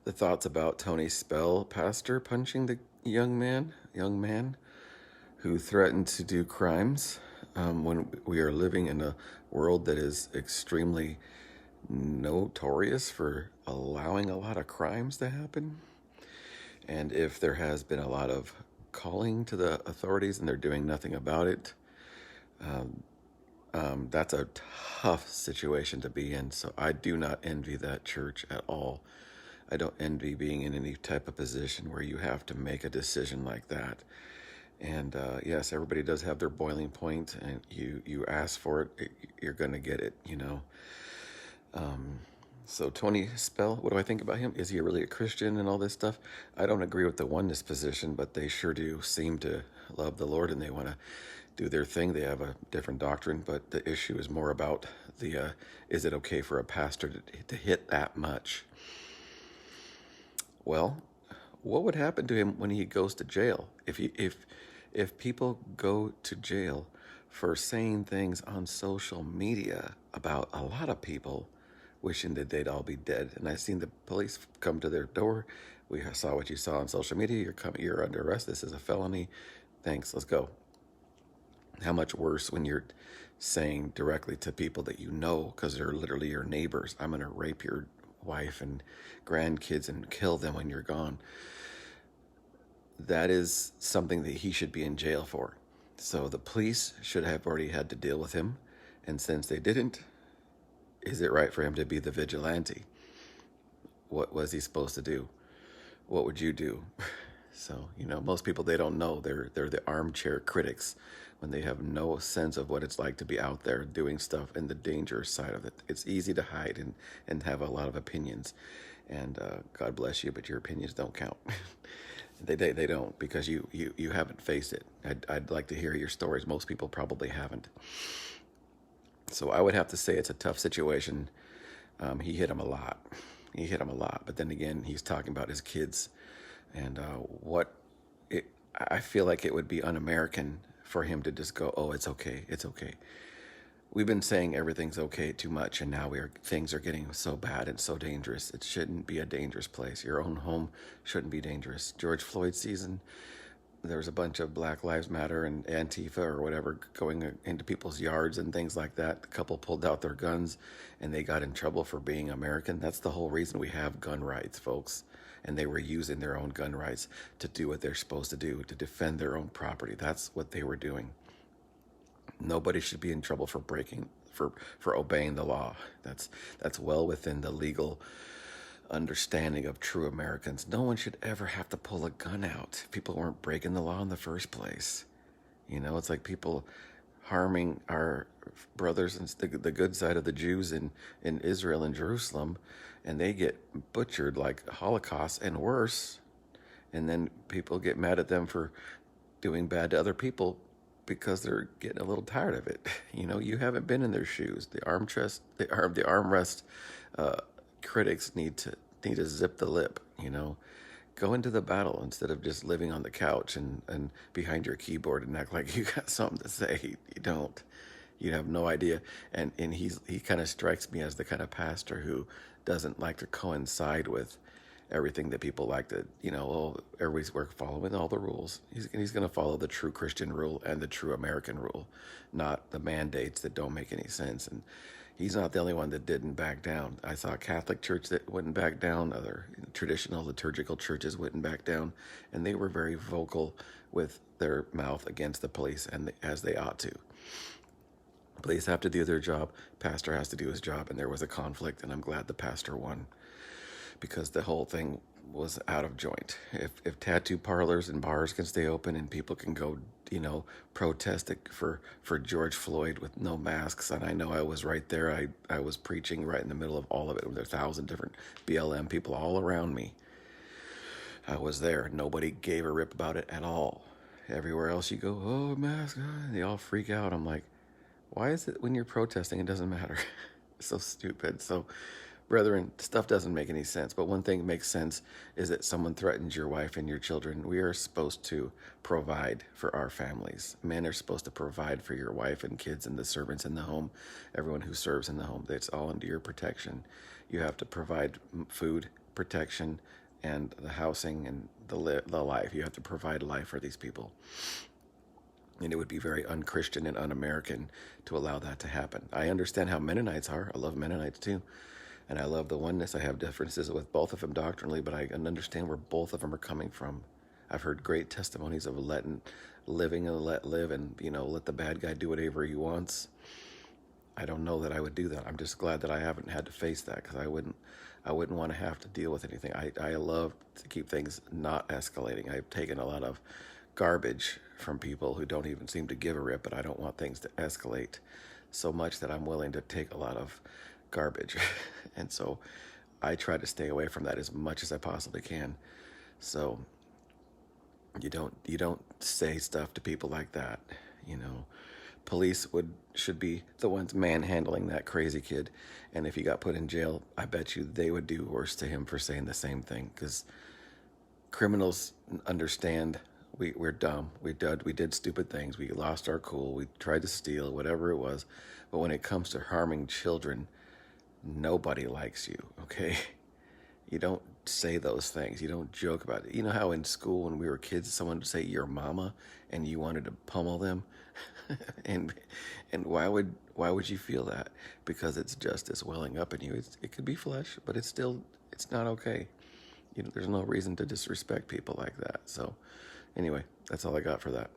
the thoughts about Tony Spell, pastor, punching the young man who threatened to do crimes when we are living in a world that is extremely notorious for allowing a lot of crimes to happen. And if there has been a lot of calling to the authorities and they're doing nothing about it, that's a tough situation to be in. So I do not envy that church at all. I don't envy being in any type of position where you have to make a decision like that. And yes, everybody does have their boiling point, and you ask for it, you're gonna get it, you know. So Tony Spell, what do I think about him? Is he really a Christian and all this stuff? I don't agree with the oneness position, but they sure do seem to love the Lord and they want to do their thing. They have a different doctrine, but the issue is more about the is it okay for a pastor to hit that much? Well, what would happen to him when he goes to jail? If people go to jail for saying things on social media about a lot of people, wishing that they'd all be dead. And I seen the police come to their door. We saw what you saw on social media. You're under arrest. This is a felony. Thanks. Let's go. How much worse when you're saying directly to people that you know, because they're literally your neighbors, I'm going to rape your wife and grandkids and kill them when you're gone. That is something that he should be in jail for. So the police should have already had to deal with him. And since they didn't, is it right for him to be the vigilante? What was he supposed to do? What would you do? So, you know, most people, they don't know. They're the armchair critics when they have no sense of what it's like to be out there doing stuff and the dangerous side of it. It's easy to hide and have a lot of opinions. And God bless you, but your opinions don't count. They don't, because you haven't faced it. I'd like to hear your stories. Most people probably haven't. So I would have to say it's a tough situation. He hit him a lot. But then again, he's talking about his kids, and I feel like it would be un-American for him to just go, "Oh, it's okay, it's okay." We've been saying everything's okay too much, and now things are getting so bad and so dangerous. It shouldn't be a dangerous place. Your own home shouldn't be dangerous. George Floyd season, there was a bunch of Black Lives Matter and Antifa or whatever going into people's yards and things like that. The couple pulled out their guns and they got in trouble for being American. That's the whole reason we have gun rights, folks. And they were using their own gun rights to do what they're supposed to do, to defend their own property. That's what they were doing. Nobody should be in trouble for obeying the law. That's well within the legal understanding of true Americans. No one should ever have to pull a gun out if people weren't breaking the law in the first place. You know, it's like people harming our brothers and the good side of the Jews in Israel and Jerusalem, and they get butchered like Holocaust and worse. And then people get mad at them for doing bad to other people because they're getting a little tired of it. You know, you haven't been in their shoes. The armrest critics need to zip the lip. You know, go into the battle instead of just living on the couch and behind your keyboard and act like you got something to say. You don't. You have no idea. And he kind of strikes me as the kind of pastor who doesn't like to coincide with everything that people like to, you know, we're following all the rules. He's going to follow the true Christian rule and the true American rule, not the mandates that don't make any sense. And he's not the only one that didn't back down. I saw a Catholic church that wouldn't back down. Other traditional liturgical churches wouldn't back down. And they were very vocal with their mouth against the police, and as they ought to. Police have to do their job. Pastor has to do his job. And there was a conflict, and I'm glad the pastor won, because the whole thing was out of joint. If tattoo parlors and bars can stay open and people can go, you know, protest for George Floyd with no masks, and I know I was right there. I was preaching right in the middle of all of it. There were 1,000 different BLM people all around me. I was there. Nobody gave a rip about it at all. Everywhere else you go, oh, mask, they all freak out. I'm like, why is it when you're protesting it doesn't matter? So stupid. So, brethren, stuff doesn't make any sense. But one thing that makes sense is that someone threatens your wife and your children. We are supposed to provide for our families. Men are supposed to provide for your wife and kids and the servants in the home, everyone who serves in the home. It's all under your protection. You have to provide food, protection and the housing and the life. You have to provide life for these people. And it would be very unchristian and un-American to allow that to happen. I understand how Mennonites are. I love Mennonites too. And I love the oneness. I have differences with both of them doctrinally, but I understand where both of them are coming from. I've heard great testimonies of living and let live, and let the bad guy do whatever he wants. I don't know that I would do that. I'm just glad that I haven't had to face that, because I wouldn't want to have to deal with anything. I love to keep things not escalating. I've taken a lot of garbage from people who don't even seem to give a rip, but I don't want things to escalate so much that I'm willing to take a lot of garbage. And so I try to stay away from that as much as I possibly can. So you don't say stuff to people like that. Police should be the ones manhandling that crazy kid, and if he got put in jail, I bet you they would do worse to him for saying the same thing, because criminals understand we're dumb. We did stupid things. We lost our cool. We tried to steal, whatever it was. But when it comes to harming children, nobody likes you, okay? You don't say those things. You don't joke about it. You know how in school when we were kids, someone would say your mama and you wanted to pummel them? and why would you feel that? Because it's justice welling up in you. It could be flesh, but it's not okay. There's no reason to disrespect people like that. So anyway, that's all I got for that.